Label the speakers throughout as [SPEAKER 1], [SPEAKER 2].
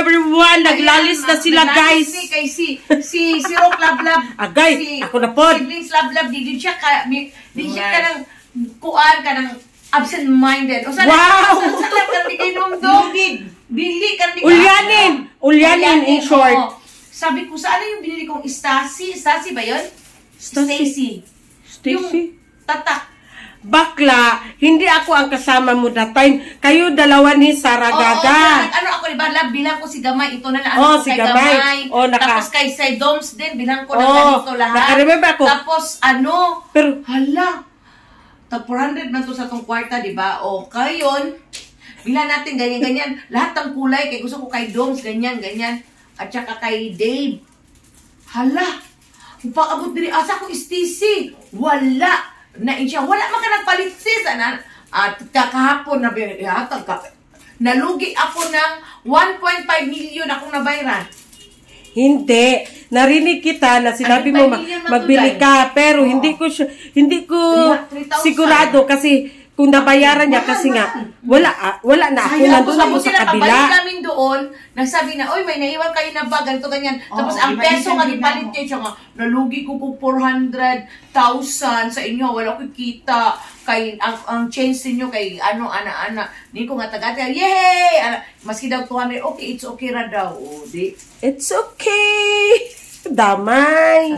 [SPEAKER 1] Everyone, naglalis na sila, guys.
[SPEAKER 2] Si Rock Lablab.
[SPEAKER 1] Agay, ako na po.
[SPEAKER 2] Siblings Lablab, di siya ka ng kuan ka ng absent-minded. O sana,
[SPEAKER 1] wow!
[SPEAKER 2] Sana ka ng inom-dom. Bili ka ng
[SPEAKER 1] Ulyanin, in short.
[SPEAKER 2] Sabi ko, saan yung binili kong Stasi? Stasi ba yun? Stacy. Yung tatak.
[SPEAKER 1] Bakla, hindi ako ang kasama mo that time. Kayo dalawa ni Sarah Gaga.
[SPEAKER 2] Ano ako, diba? Bilang ko si Gamay. Ito na lang.
[SPEAKER 1] Si Gamay.
[SPEAKER 2] Tapos kay Doms din, bilang ko na ganito lahat.
[SPEAKER 1] Naka-remember ako.
[SPEAKER 2] Tapos, pero, hala. 400 man to sa tong kwarta, diba? O, kayon, bilang natin ganyan-ganyan. Lahat ng kulay, kay gusto ko kay Doms, ganyan-ganyan. At saka kay Dave. Hala. Pag-abot din, asa ko STC. Wala. Wala man ka nagpalit sis. At kahapon nalugi ako ng 1.5 million akong nabayran.
[SPEAKER 1] Hindi. Narinig kita na sinabi mo magbili ka. Pero hindi ko sigurado kasi kung nabayaran niya kasi nga wala na ako nandun ako sa kabila.
[SPEAKER 2] Pabalik namin doon, nagsabi na, oy, may naiwan kayo na ba, ganito, ganyan. Tapos ang peso nga ipalit niya siya nga, nalugi ko 400,000 sa inyo, wala ko kita. Kay, ang change ninyo kay ana. Hindi ko nga tagati, yay! Maski daw 200, okay, it's okay ra daw. Di.
[SPEAKER 1] It's okay. Damay.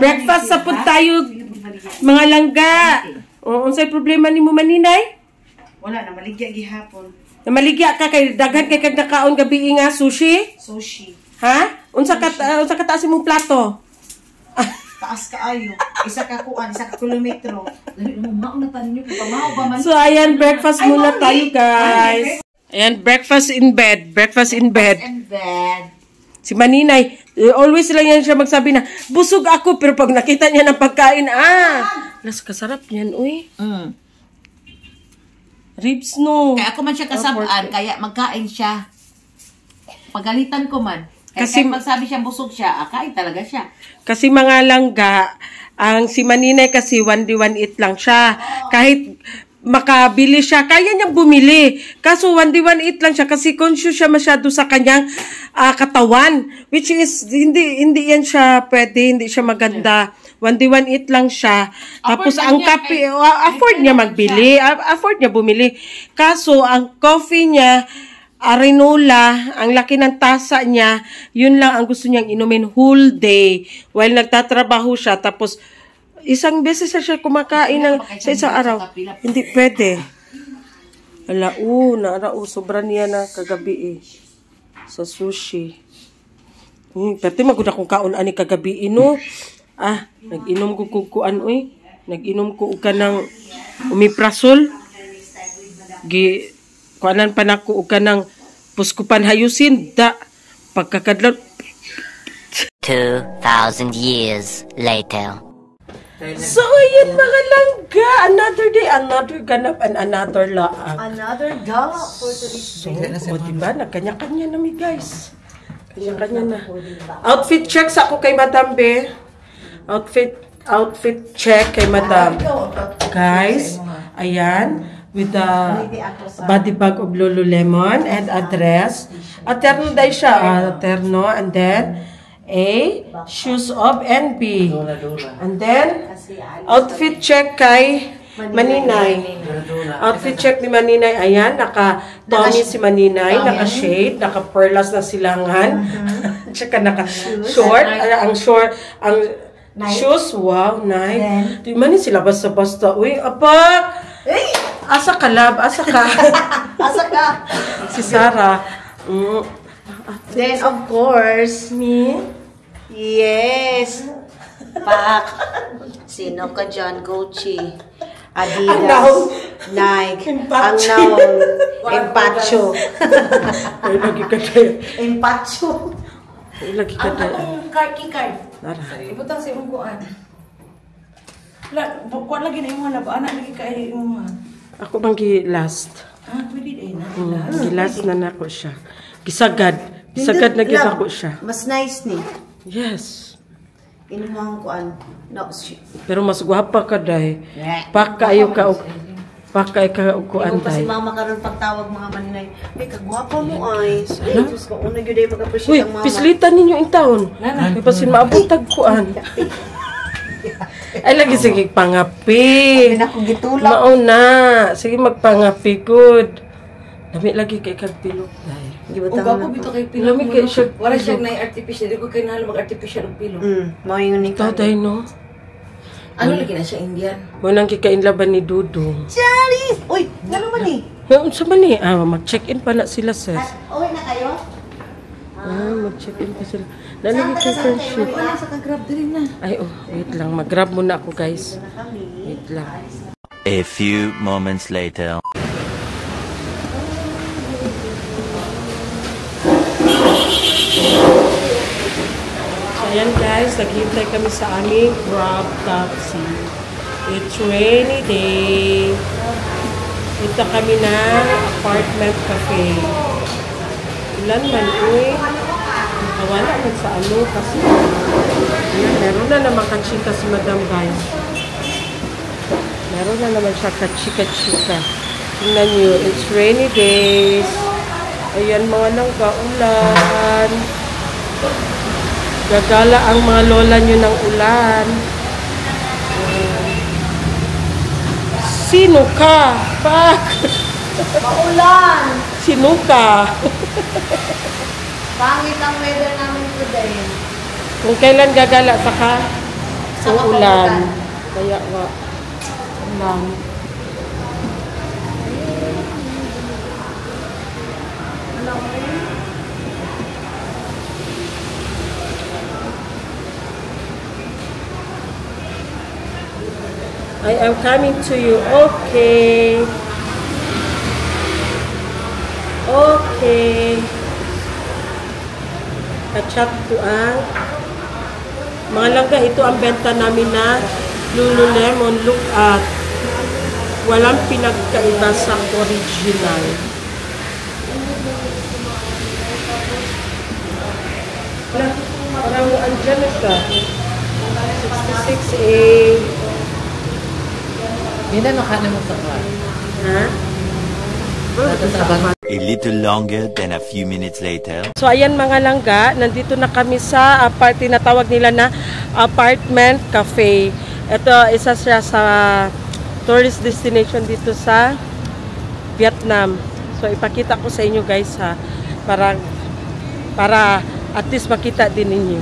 [SPEAKER 1] Breakfast sa pud tayo, mga langga. Unsay problema nimo maninay?
[SPEAKER 3] Wala na maligya gihapon.
[SPEAKER 1] Namaligya ka kay daghan kay kag nakaon gabi nga sushi?
[SPEAKER 3] Sushi.
[SPEAKER 1] Ha? Unsa ka taas imong plato?
[SPEAKER 3] Taas kaayo. Isa ka kilometro.
[SPEAKER 1] So ayan, breakfast muna tayo, guys. Ayan, breakfast in bed. Si Maninay, always lang yan siya magsabi na, busog ako, pero pag nakita niya ng pagkain, kasarap niyan, uy. Ribs, no.
[SPEAKER 2] Kaya ako man siya kasabaan, kaya magkain siya. Pagalitan ko man. Kasi magsabi siya busog siya, kain talaga siya.
[SPEAKER 1] Kasi mga langga, ang si Maninay kasi 1D1 eat lang siya. Kahit makabili siya, kaya niyang bumili. Kaso 1D1 eat lang siya kasi conscious siya masyado sa kanyang katawan. Which is, hindi yan siya pwede, hindi siya maganda. 1D1 eat lang siya. Tapos ang kape, afford niya magbili. Afford niya bumili. Kaso ang coffee niya, Arenola, ang laki ng tasa niya, yun lang ang gusto niyang inumin whole day while nagtatrabaho siya. Tapos, isang beses siya kumakain sa isang araw. Hindi pwede. Sobra niya na kagabi sa sushi. Pati magod akong kaon ani kagabi, no? Nag-inom ko kukuan, nag-inom ko ka ng omeprazole. Kuanan pa na ko ka ng puskupan hayusin. Pagkakadlaw.
[SPEAKER 4] 2,000 years later.
[SPEAKER 1] So, ayan mga langga. Another day, another ganap, and another laang.
[SPEAKER 3] Another galap for today's day.
[SPEAKER 1] Diba? Nagkanya-kanya na guys. Kanya-kanya na. Outfit check sa ako kay Madam Be. Outfit check kay Madam. Guys, ayan. With the body bag of Lululemon and a dress. A terno day siya. Terno. And then, shoes of NB. And then, outfit check kay Maninay. Outfit check ni Maninay. Ayan, naka-Tommy si Maninay. Naka-shade. Naka-perlas na silangan. Tsaka naka-short. Ang shoes. Wow, nice. Di man sila basta-basta. Uy, apa! Asa ka, love? Asa ka?
[SPEAKER 3] Asa ka?
[SPEAKER 1] Si Sarah.
[SPEAKER 3] Then, of course, me. Yes. Pak. Sino ka dyan? Gucci. Adidas. Nike. Ang noun. Empacho.
[SPEAKER 1] Ay, lagi ka tayo.
[SPEAKER 3] Empacho.
[SPEAKER 1] Ay, lagi ka tayo.
[SPEAKER 2] Ang card.
[SPEAKER 1] Nara.
[SPEAKER 2] Ibutang sa imong kuan. Kuha lagi na imo na ba? Anak lagi ka imo ha.
[SPEAKER 1] Ako bang last?
[SPEAKER 2] Pwede din na.
[SPEAKER 1] Gilas na nako siya. Gisagad. Gisagad na gyud ako siya.
[SPEAKER 3] Mas nice ni.
[SPEAKER 1] Yes.
[SPEAKER 3] Inuhang kuan. No,
[SPEAKER 1] Pero mas gwapa ka day. Pakayo ka kuan
[SPEAKER 3] Kasi
[SPEAKER 1] day.
[SPEAKER 3] mama karon pagtawag mga maninay. Ay, kagwapa mo ay. Sus, kung una yun ay
[SPEAKER 1] Uy,
[SPEAKER 3] mag-appreciate ang mama.
[SPEAKER 1] pislitan ninyo in taon. May pasin maabot tag kuan. Ay, lagi sige pangapi.
[SPEAKER 3] Hindi na akong gitulak.
[SPEAKER 1] Mauna. Sige magpangapi good. Dami lagi kay kagpilok day.
[SPEAKER 2] Ang gapo bito kay pilo.
[SPEAKER 1] Lami kay siya.
[SPEAKER 2] Wala siya na artificial. Di ko kay nahal mag-artificial og pilo.
[SPEAKER 3] Maayong ni
[SPEAKER 1] Ito day no.
[SPEAKER 2] Ano lagi na siya Indian?
[SPEAKER 1] Munang kikainlaban ni Dudong.
[SPEAKER 3] Charis! Uy, ano man eh?
[SPEAKER 1] Sa man ni? Mag-check-in pa na sila, sis.
[SPEAKER 3] Uwi na kayo?
[SPEAKER 1] Mag-check-in pa sila. Nalagay kay friendship.
[SPEAKER 2] Wala sa ka-grab din na.
[SPEAKER 1] Ay, wait lang. Mag-grab muna ako, guys. Wait lang.
[SPEAKER 4] A few moments later.
[SPEAKER 1] Ayan, guys. Naghihintay kami sa aming Grab taxi. It's rainy day. Dito kami ng apartment cafe. Ulan man, uy. Wala man sa ano kasi. Ayan, meron na naman kachika si Madam, guys. Meron na naman siya kachika-chika. Tingnan nyo, it's rainy days. Ayan, mga nang-gaulan. Gagala ang mga lola nyo ng ulan. Sino ka? Pak!
[SPEAKER 3] Maulan!
[SPEAKER 1] Sino ka?
[SPEAKER 3] Pangit ang weather namin today.
[SPEAKER 1] Kung kailan gagala saka sa ulan. Kaya wa. Ulan. I am coming to you. Okay. Okay. Kachat ko ang mga langga. Ito ang benta namin na Lululemon. Look at. Walang pinagkaiba sa original. Parang andyan na siya. 66A.
[SPEAKER 2] Hindi na ka na mo sa ka.
[SPEAKER 1] Ha?
[SPEAKER 4] A little longer than a few minutes later.
[SPEAKER 1] So ayan mga langga, nandito na kami sa tinatawag nila na apartment cafe. Ito isa siya sa tourist destination dito sa Vietnam. So ipakita ko sa inyo guys ha, para at least makita din ninyo.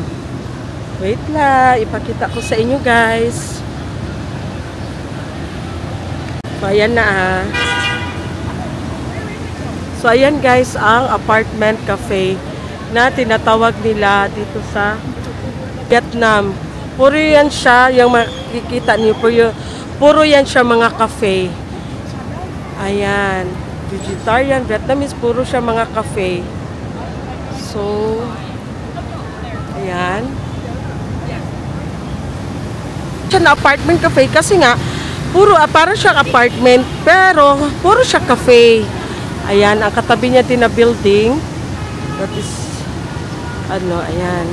[SPEAKER 1] Wait lang, ipakita ko sa inyo guys. So ayan na ha. So, ayan guys, ang apartment cafe na tinatawag nila dito sa Vietnam. Puro yan siya, yung makikita niyo, puro yan siya mga cafe. Ayan. Vegetarian, Vietnamese, puro siya mga cafe. So, ayan. Siya na apartment cafe kasi nga, puro, parang siyang apartment, pero puro siya cafe. Ayan, ang katabi niya din na building. That is, ayan.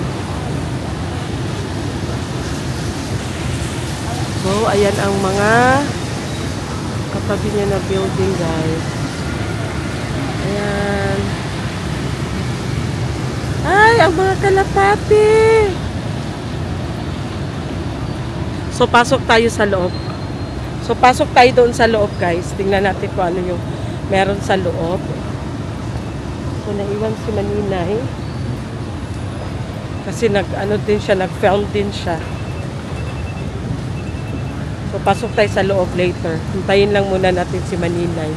[SPEAKER 1] So, ayan ang mga katabi niya na building, guys. Ayan. Ay, ang mga kalapati. So, pasok tayo sa loob. So, pasok tayo doon sa loob, guys. Tingnan natin kung ano yung meron sa loob. So, naiwan si Maninay. Kasi din siya, nag-film din siya. So, pasok tayo sa loob later. Hintayin lang muna natin si Maninay.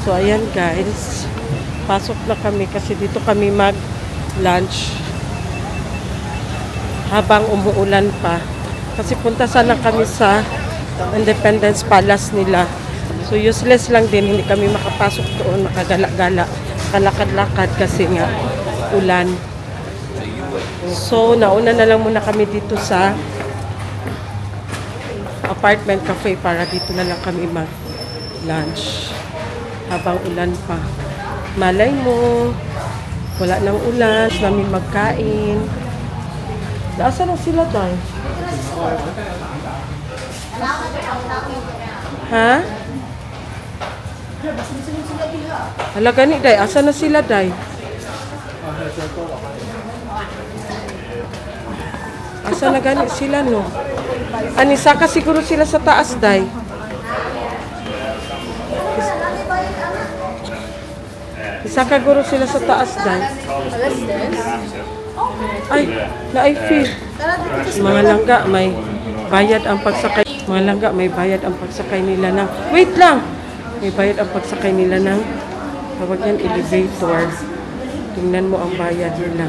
[SPEAKER 1] So, ayan guys. Pasok na kami kasi dito kami mag-lunch. habang umuulan pa. Kasi punta sana kami sa Independence Palace nila. So useless lang din, hindi kami makapasok doon, makagala-gala, kalakad-lakad kasi nga ulan. So nauna na lang muna kami dito sa apartment cafe para dito na lang kami mag-lunch habang ulan pa. Malay mo, wala nang ulan, namin magkain. Nasa na sila, Day? Ha? Hala gani, Day. Asa na sila, Day? Asa na gani sila, no? Anisa ka siguro sila sa taas, Day. Isa ka guro sila sa taas, Day. Ay, na-I-feel. Mga langga, may bayad ang pagsakay. Mga langga, may bayad ang pagsakay nila ng... Wait lang! May bayad ang pagsakay nila ng... Tawag yan, elevator. Tingnan mo ang bayad nila.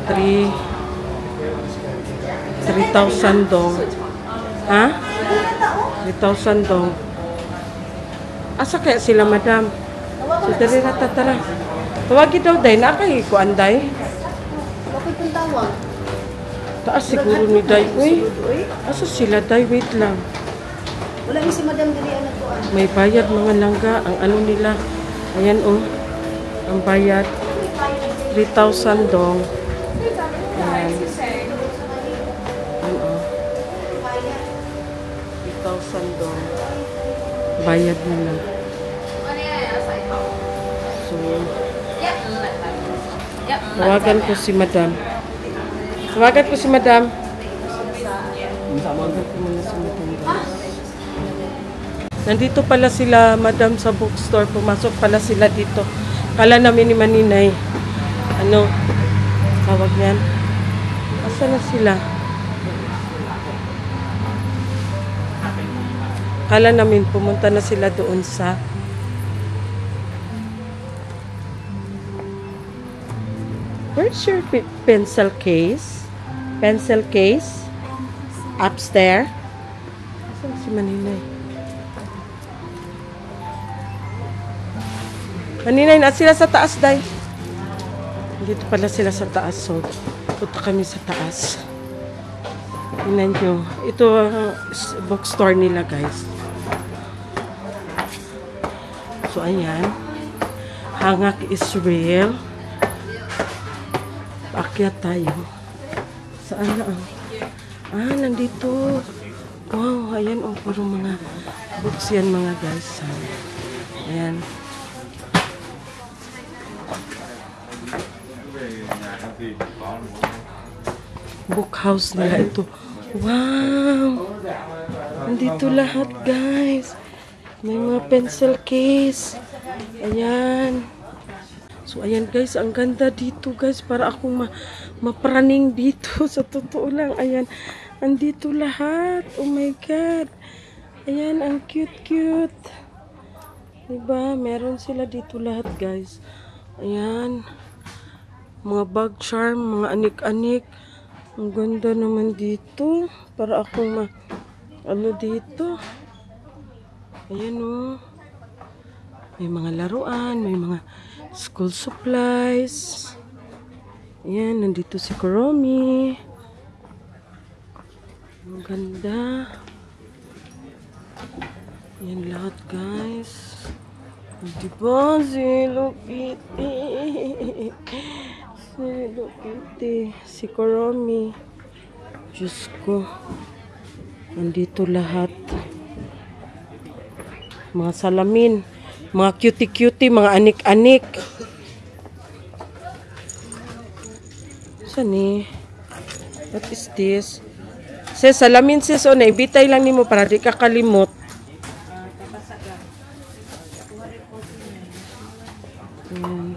[SPEAKER 1] 3,000 dong. Ha? 3,000 dong. Asa kaya sila, madam? So, dari tara. Tawagin daw, Day. Nakahikuan, Day.
[SPEAKER 3] Bakit kung tawag?
[SPEAKER 1] Taas siguro ni Day. Uy, asa sila, Day? Wait lang.
[SPEAKER 3] Wala ni si Madam dali anak ko.
[SPEAKER 1] May bayad mga langga. Ang ano nila. Ayan, oh. Ang bayad. 3,000 dong. Ayan. Ayan, oh. 3,000 dong. Bayad nila. So, tawagan ko si Madam. Tawagan ko si Madam. Tawagan ko muna si Madam. Nandito pala sila, Madam, sa bookstore. Pumasok pala sila dito. Kala namin ni Maninay. Ano? Tawag yan. Asa na sila? Kala namin pumunta na sila doon sa Where's your pencil case? Pencil case? Upstairs? Saan si Maninay? Maninay, na sila sa taas, Day. Dito pala sila sa taas. So, punta kami sa taas. Tingnan nyo. Ito ang bookstore nila, guys. So, ayan. Hangak is real. Paakyat tayo. Saan na ang... Ah, nandito. Wow, ayan. Oh, puro mga books yan, mga guys. Ayan. Book house nila ito. Wow! Nandito lahat, guys. May mga pencil case. Ayan. So, ayan, guys. Ang ganda dito, guys. Para akong mapraning dito. Sa totoo lang. Ayan. Andito lahat. Oh my God. Ayan, ang cute-cute. Diba? Meron sila dito lahat, guys. Ayan. Mga bag charm, mga anik-anik. Ang ganda naman dito. Para akong ano dito. Ayan, oh. May mga laruan, may mga school supplies. Ayan, nandito si Kuromi. Ang ganda. Ayan lahat, guys. Diba? Si Hello Kitty. Si Hello Kitty. Si Kuromi. Diyos ko. Nandito lahat. Mga salamin. Mga cutie-cutie. Mga anik-anik. Saan eh? What is this? Sis, salamin sis. O, naibitay lang ni mo para di ka kalimot. Ayan.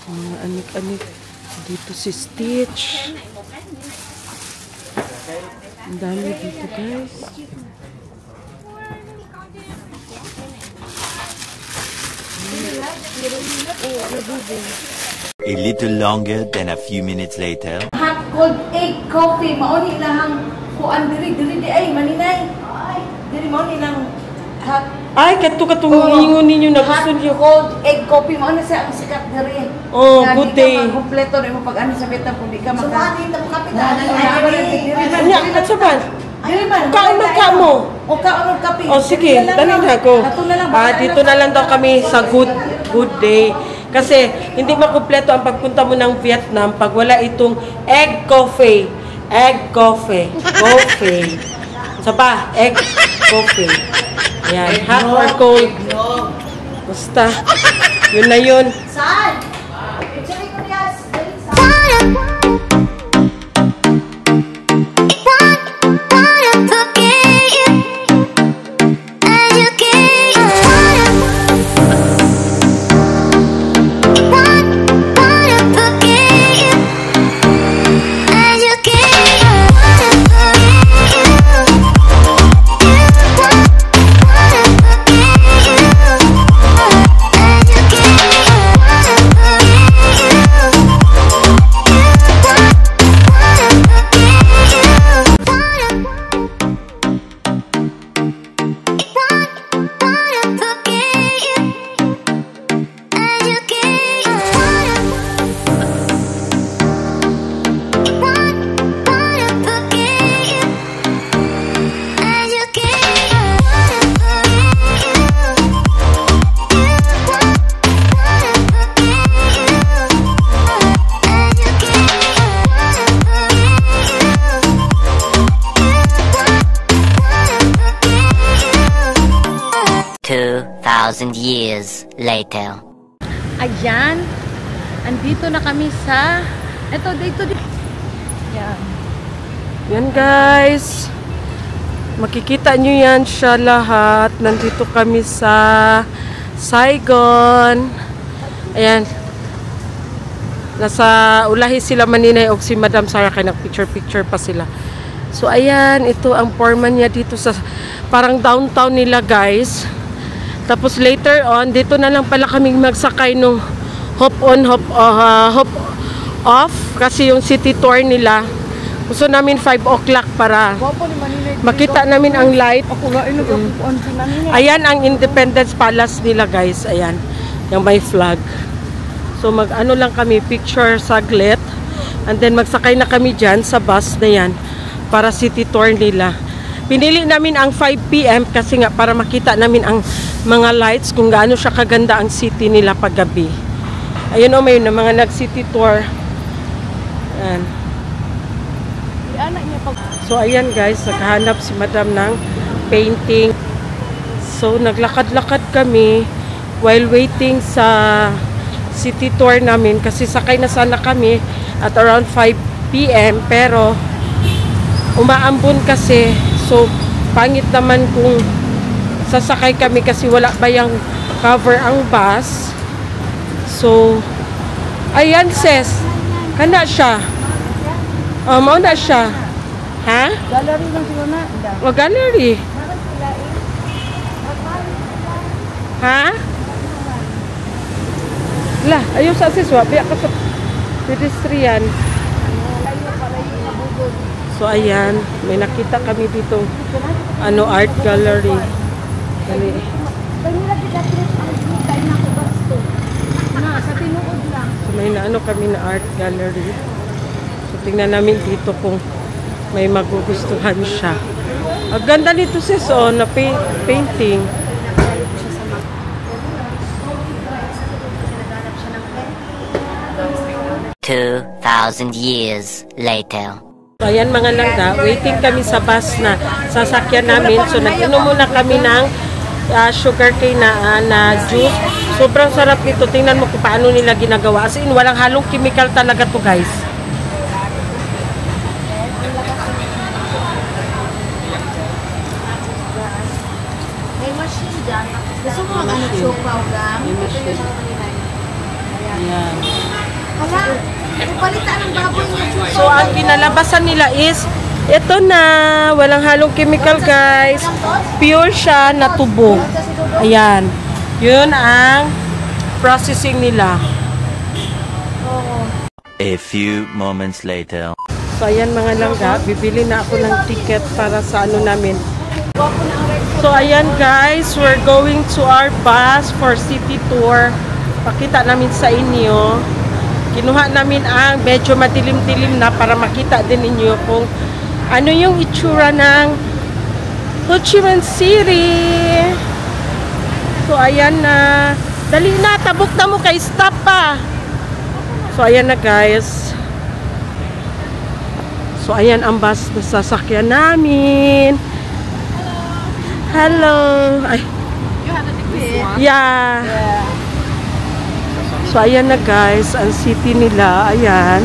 [SPEAKER 1] Mga anik-anik. Dito si Stitch. Ang dami dito, guys.
[SPEAKER 4] A little longer than a few minutes later.
[SPEAKER 3] cold egg coffee. Mauni lahang kuan diri di ay maninay. Diri mauni lang hot.
[SPEAKER 1] Ay, katong ingon ninyo na gusto
[SPEAKER 3] Hot
[SPEAKER 1] niyo.
[SPEAKER 3] cold egg coffee. Mauna siya ang sikat diri.
[SPEAKER 1] Oh,
[SPEAKER 3] Nga,
[SPEAKER 1] good
[SPEAKER 3] di
[SPEAKER 1] day.
[SPEAKER 3] ka makompleto na mo pag ano sa betang kung di ka maka.
[SPEAKER 2] Sumani, tamo kapit.
[SPEAKER 1] Nya, katsaban.
[SPEAKER 3] Diri man.
[SPEAKER 1] Kaon ka mo.
[SPEAKER 3] O kaon kape.
[SPEAKER 1] Oh, sige, dali na ako. Dito na lang daw kami sa good day. Kasi hindi makumpleto ang pagpunta mo ng Vietnam pag wala itong egg coffee. Egg coffee. Coffee. Sa pa, egg coffee. Ayan, hot or cold. Basta. Yun na yun.
[SPEAKER 3] Saan? Picture ko niya. Saan?
[SPEAKER 5] Years later.
[SPEAKER 6] Ayan, andito na kami sa dito. Yan.
[SPEAKER 1] Yan guys. Makikita nyo yan siya lahat. Nandito kami sa Saigon. Ayan. Nasa ulahi sila maninay o si Madam Sarah kaya nag-picture pa sila. So ayan, ito ang foreman niya dito sa parang downtown nila guys. Tapos later on, dito na lang pala kaming magsakay nung hop on, hop off. Kasi yung city tour nila, gusto namin 5 o'clock para makita namin ang light. Ayan ang Independence Palace nila guys. Ayan, yung may flag. So mag-ano lang kami, picture saglit. And then magsakay na kami dyan sa bus na yan para city tour nila. Pinili namin ang 5 PM kasi nga para makita namin ang mga lights kung gaano siya kaganda ang city nila paggabi. Ayun o, may mga nag-city tour. Ayan. So ayan guys, naghahanap si Madam ng painting. So naglakad-lakad kami while waiting sa city tour namin kasi sakay na sana kami at around 5 PM pero umaambon kasi. So, pangit naman kung sasakay kami kasi wala ba yung cover ang bus. So, ayan sis. Kana siya. Mauna siya. Ha?
[SPEAKER 6] Gallery lang sila na.
[SPEAKER 1] O, gallery. Ha? La, ayun sa sis. Wabi ako sa pedestrian. So ayan, may nakita kami dito art gallery. Dali. So may kami na art gallery. So tingnan namin dito kung may magugustuhan siya. Ang ganda nito sis, na painting.
[SPEAKER 5] $2,000 years later.
[SPEAKER 1] So, ayan mga langga, waiting kami sa bus na sasakyan namin. So, nag-inom muna kami ng sugarcane na juice. Sobrang sarap nito. Tingnan mo kung paano nila ginagawa. As in, walang halong chemical talaga to guys.
[SPEAKER 3] May machine dyan. Gusto mo ang siopaw lang?
[SPEAKER 1] Ayan.
[SPEAKER 3] Hala, palitan ng baboy niya.
[SPEAKER 1] So, ang kinalabasan nila is, ito na, walang halong chemical guys. Pure siya na tubo. Ayan. Yun ang processing nila.
[SPEAKER 4] A few moments later.
[SPEAKER 1] So, ayan mga langga, bibili na ako ng ticket para sa ano namin. So, ayan guys, we're going to our bus for city tour. Pakita namin sa inyo. Kinuha namin ang medyo madilim-dilim na para makita din ninyo kung ano yung itsura ng Ho Chi Minh City. So, ayan na. Dali na, tabok na mo kay stop pa. So, ayan na guys. So, ayan ang bus na sasakyan namin. Hello. Ay.
[SPEAKER 3] You have a ticket?
[SPEAKER 1] Yeah. So, ayan na guys, ang city nila. Ayan.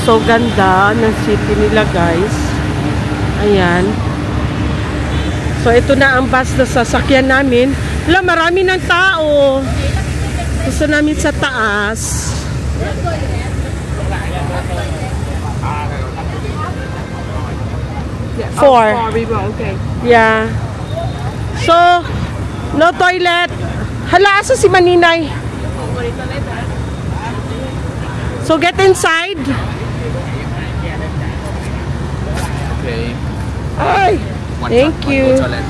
[SPEAKER 1] So, ganda ng city nila guys. Ayan. So, ito na ang bus na sasakyan namin. Wala, marami ng tao. Gusto namin sa taas. Four.
[SPEAKER 3] Okay.
[SPEAKER 1] Yeah. So, no toilet. Hala, asa si Maninay? So, get inside.
[SPEAKER 7] Okay.
[SPEAKER 1] Ay, thank you.
[SPEAKER 7] One go toilet.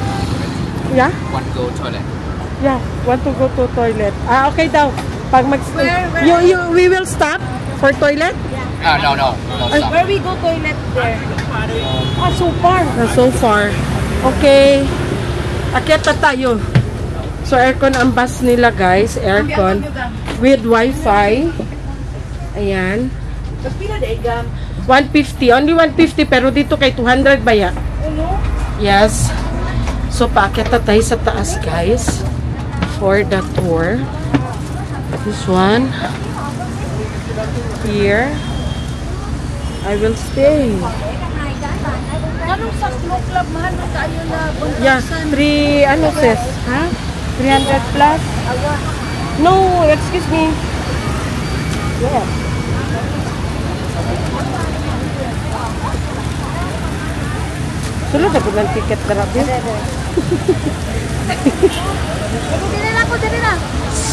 [SPEAKER 1] Yeah?
[SPEAKER 7] One go toilet.
[SPEAKER 1] Yeah, want to go to toilet. Ah, okay daw. Pag mag we will stop for toilet?
[SPEAKER 7] No, no stop.
[SPEAKER 3] Where we go toilet there?
[SPEAKER 1] Ah, so far. So far. Okay. Akyat na tayo. So, aircon ang bus nila, guys. Aircon. With Wi-Fi. Ayan.
[SPEAKER 3] Mas pila de gam.
[SPEAKER 1] 150. Only 150. Pero dito kay 200 ba ya?
[SPEAKER 3] Ano?
[SPEAKER 1] Yes. So, paakyat na tayo sa taas, guys. For the tour. This one. Here. I will stay.
[SPEAKER 3] Anong sa smoke club mahal na tayo na 1,000?
[SPEAKER 1] Yeah, 3, ano sis? Ha? 300 plus? No, excuse me. Yeah. Sulod ako ng ticket na rabi.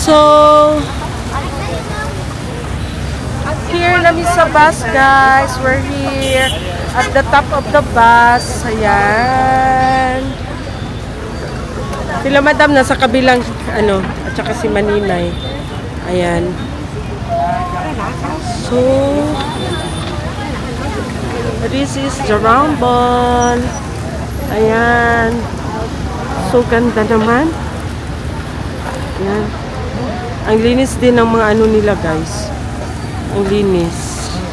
[SPEAKER 1] So, here namin sa bus, guys. We're here at the top of the bus. Ayan. Sila madam nasa kabilang, ano, at saka si Maninay. Ayan. So, this is the Rambon. Ayan. So, ganda naman. Ayan. Ang linis din ng mga ano nila, guys. Ang linis. Ayan.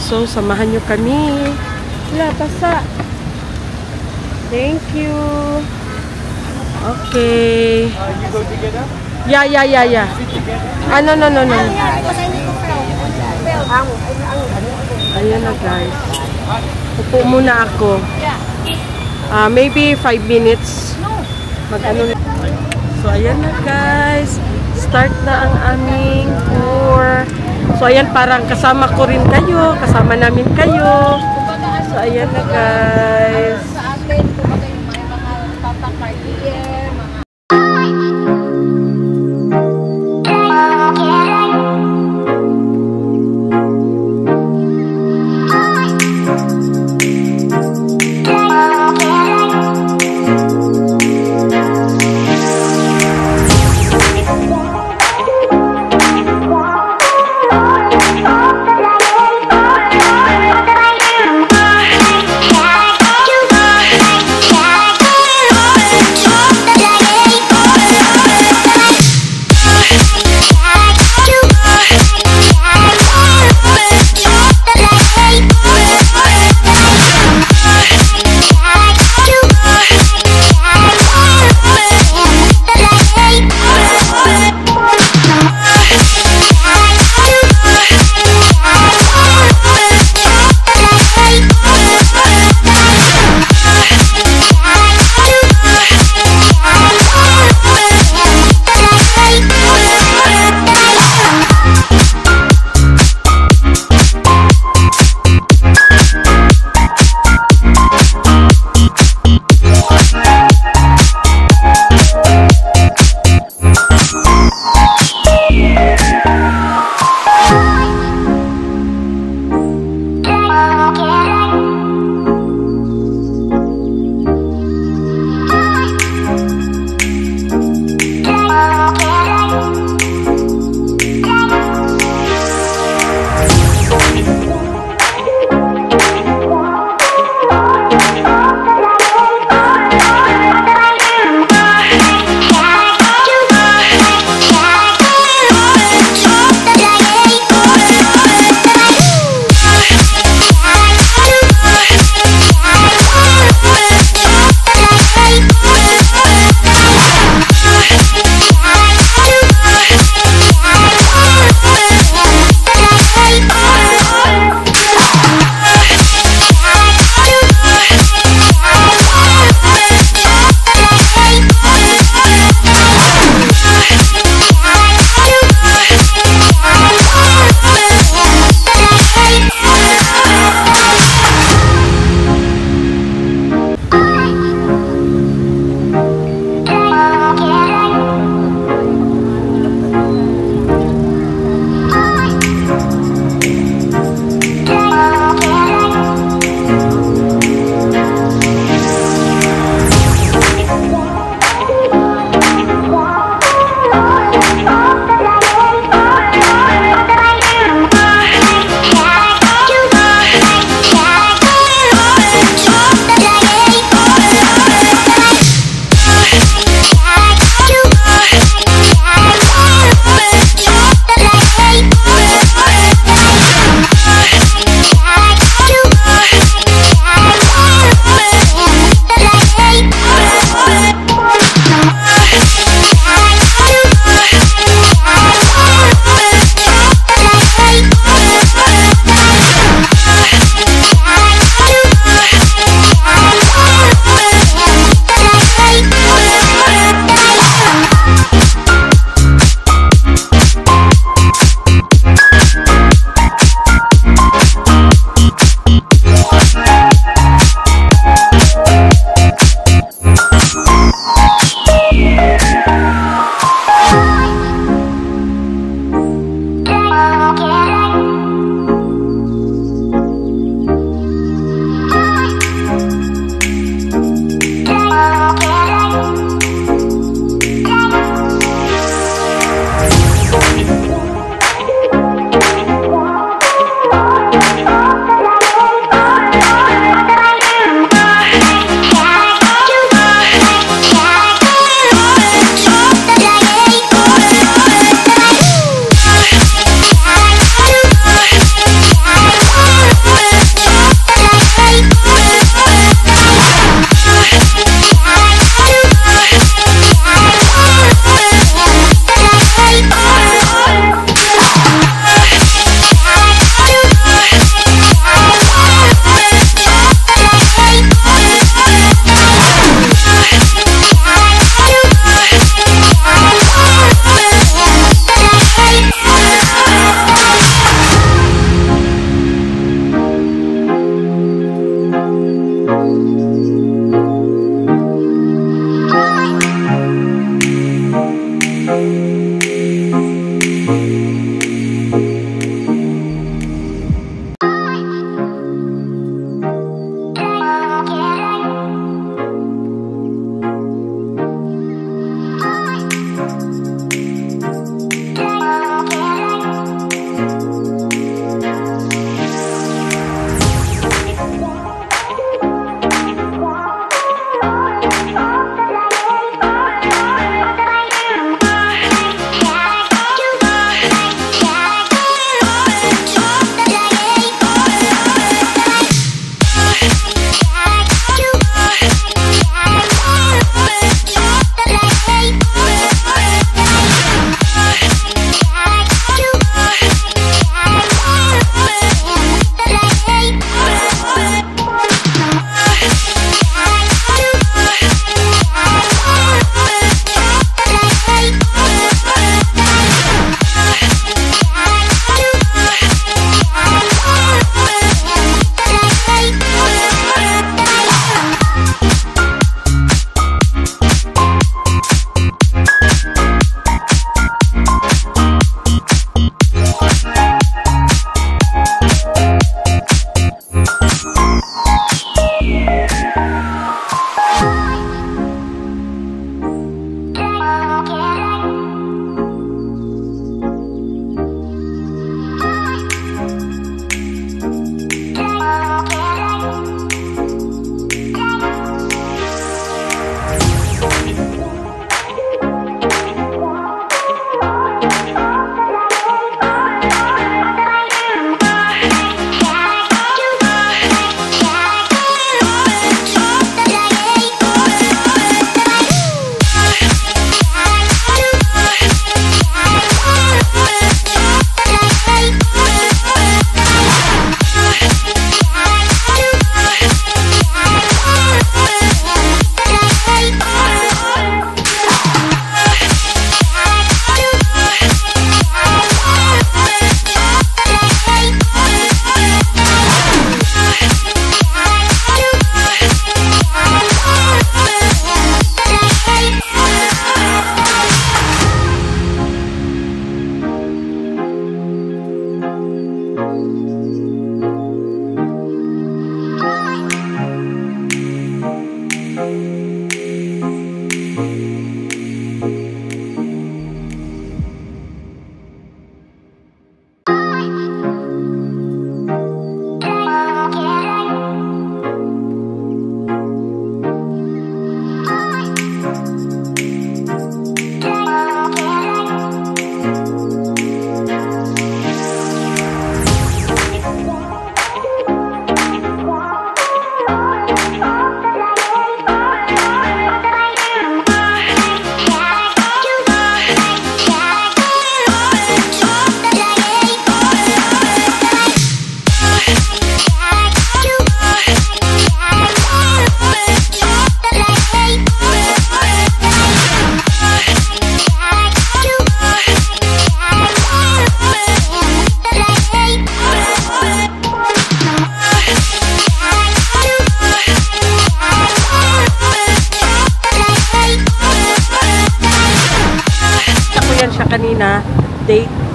[SPEAKER 1] So, samahan nyo kami. Wala, basa. Thank you. Okay.
[SPEAKER 7] You go together?
[SPEAKER 1] Yeah. No. Ayan na, guys. Upo muna ako. Maybe 5 minutes. Mag-ano na. So, ayan na, guys. Start na ang aming tour. So, ayan, parang kasama ko rin kayo. Kasama namin kayo. So, ayan na, guys.
[SPEAKER 3] Sa atin, kumbaga yung mga Tata Cartier, mga
[SPEAKER 8] Yeah.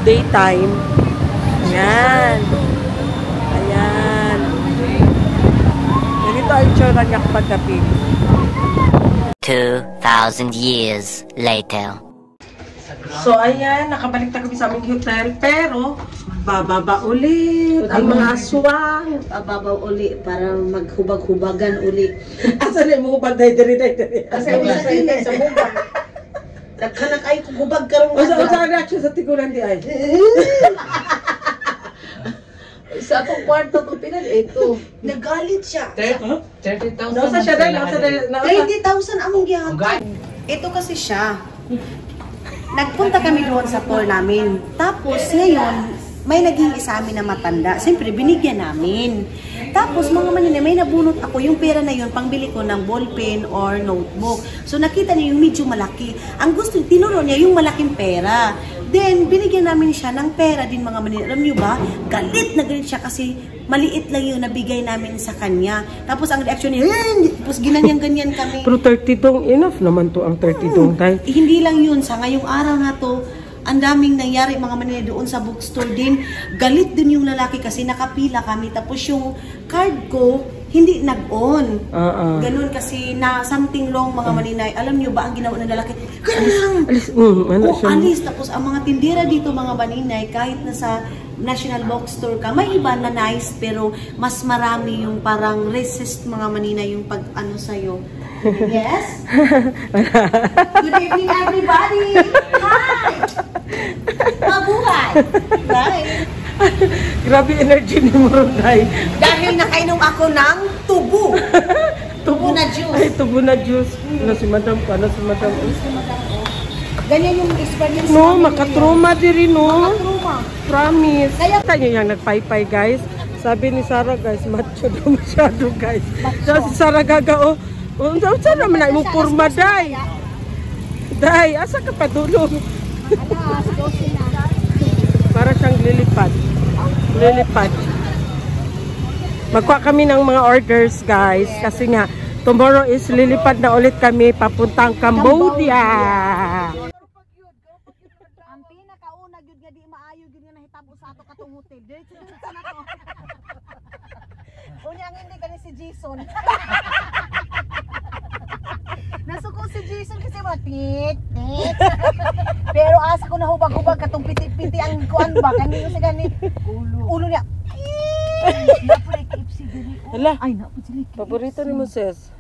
[SPEAKER 1] daytime. Ayan. Ayan. Ganito ang itsura niya kapag gabi.
[SPEAKER 5] 2,000 years later.
[SPEAKER 1] So, ayan, nakabalik na kami sa aming hotel, pero bababa ulit ang mga aswang.
[SPEAKER 3] Pababaw uli para maghubag-hubagan uli.
[SPEAKER 1] Asa na yung hubag? Dahil.
[SPEAKER 3] Kasi wala sa inay sa hubag. Nagkanak ay hubag karong
[SPEAKER 1] O saan reaction sa tiguran di ay?
[SPEAKER 3] sa akong kwarto ko pinal ito. Nagalit siya.
[SPEAKER 7] 30,000.
[SPEAKER 1] Nausa siya dahil, nausa dahil.
[SPEAKER 3] 20,000 among gihatag. Ito kasi siya. Nagpunta kami doon sa tour namin. Tapos ngayon, may naging isa amin na matanda. Siyempre, binigyan namin. Tapos mga manina, may nabunot ako yung pera na yun, pangbili ko ng ballpen or notebook. So nakita niya yung medyo malaki. Ang gusto, tinuro niya yung malaking pera. Then, binigyan namin siya ng pera din mga manina. Alam niyo ba, galit na galit siya kasi maliit lang yung nabigay namin sa kanya. Tapos ang reaction niya, tapos ginanyan-ganyan kami.
[SPEAKER 1] Pero 30 dong, enough naman to ang 30 dong tayo.
[SPEAKER 3] Hindi lang yun, sa ngayong araw na to, ang daming nangyari mga manila doon sa bookstore din. Galit din yung lalaki kasi nakapila kami. Tapos yung card ko, hindi nag-on. Ganun kasi na something wrong mga maninay. Alam nyo ba ang ginawa ng lalaki? Ganun! Alis. Tapos ang mga tindera dito mga maninay, kahit na sa National Bookstore ka, may iba na nice pero mas marami yung parang racist mga maninay yung pag-ano sa'yo. Yes? Good evening everybody! Hi! Mabuhay! Hi!
[SPEAKER 1] Grabe energy ni Moronday.
[SPEAKER 3] Dahil nakainom ako ng tubo. Tubo na juice.
[SPEAKER 1] Ay, tubo na juice. Ano si madam ko?
[SPEAKER 3] Ganyan yung experience.
[SPEAKER 1] No, makatruma din rin, no?
[SPEAKER 3] Makatruma.
[SPEAKER 1] Promise.
[SPEAKER 3] Kaya
[SPEAKER 1] tayo yung nagpaypay, guys. Sabi ni Sarah, guys, macho daw masyado, guys. So, si Sarah gagao. Saan naman na yung purma, day? Day, asa ka pa dulong? Para siyang lilipad. Magkuha kami ng mga orders, guys. Kasi nga, tomorrow is lilipad na ulit kami papuntang Cambodia.
[SPEAKER 6] Ang pinakauna gyud nga di maayo gyud nga nahitabo sa ato katong hotel. Diretso na to. Unya ang hindi kani si Jason. Nasuko si Jason kasi mag-pit. Pero asa ko nahubag-hubag katong piti-piti ang kuan ba kanino sa gani. Ulo niya. Napulay KFC diri.
[SPEAKER 1] Hala.
[SPEAKER 6] Ay napud sila.
[SPEAKER 1] Paborito ni mo, sis.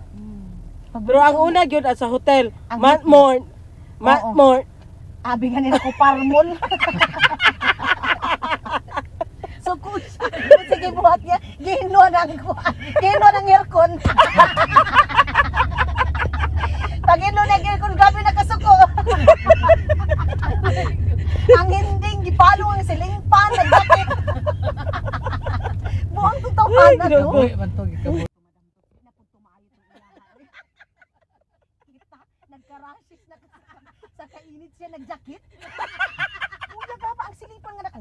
[SPEAKER 1] Pero ang una gyud sa hotel, Matmore.
[SPEAKER 6] Abi nga nila ko parmol. So kung sige buhat niya, gihinluan ang aircon. Pag hinluan ang aircon, gabi nakasuko. Ang hinding, gipalo ang siling pan, nagdakit. Buang tutupan na to. Nagka-rashes na sa kainit siya, nagjakit. Una ba ba ang silipan nga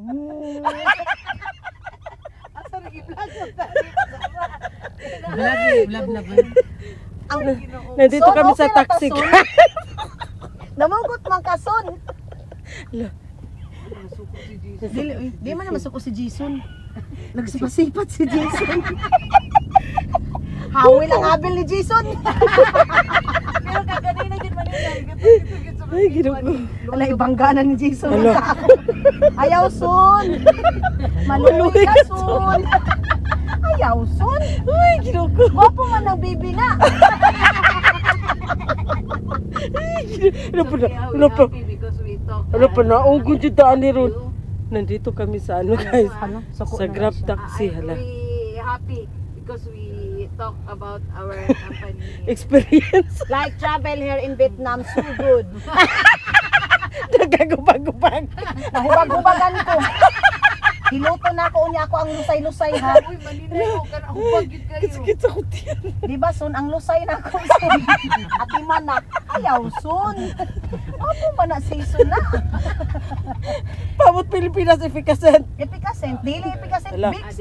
[SPEAKER 6] asa rin i-vlog mo tayo?
[SPEAKER 7] Vlog na ba?
[SPEAKER 1] Nandito kami sa taxi.
[SPEAKER 6] Namanggot man kason. Di man naman suko si Jason. Nagsipasipat si Jason. Hawi lang abil ni Jason. Pero kaganina din man yun.
[SPEAKER 1] Ay, ginugo.
[SPEAKER 6] Wala ibangganan ni Jason.
[SPEAKER 1] Ano?
[SPEAKER 6] Ayaw son. Maluwi ka son. Ayaw son.
[SPEAKER 1] Ay, ginugo.
[SPEAKER 6] Gwapo man ang baby na.
[SPEAKER 1] Ano pa na? Oh, good yung daan ni Ron. Nandito kami sa ano, guys? Sa Grab taxi, hala.
[SPEAKER 6] I'm happy because we talk about our company.
[SPEAKER 1] Experience.
[SPEAKER 6] Like travel here in Vietnam, so good.
[SPEAKER 1] Nagagubag-ubag.
[SPEAKER 6] Nahubag-hubagan ko. Hiluto na ako, unya ako ang lusay-lusay ha.
[SPEAKER 7] Uy, maninay ko ka na hubag yun kayo.
[SPEAKER 1] Kitsa ko tiyan.
[SPEAKER 6] Di ba son, ang lusay na ako son. At man na, ayaw son. Ako man na season na.
[SPEAKER 1] Pamot Pilipinas, efficacent.
[SPEAKER 6] Epicacent, dili epicacent,
[SPEAKER 1] Wala.
[SPEAKER 6] Bix.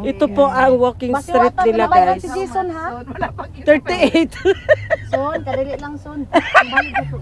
[SPEAKER 1] Ito po ang walking street nila,
[SPEAKER 6] Basiwatan
[SPEAKER 1] guys.
[SPEAKER 6] si Jason ha.
[SPEAKER 1] 38.
[SPEAKER 6] Son, kadali lang son. Ang balik ko.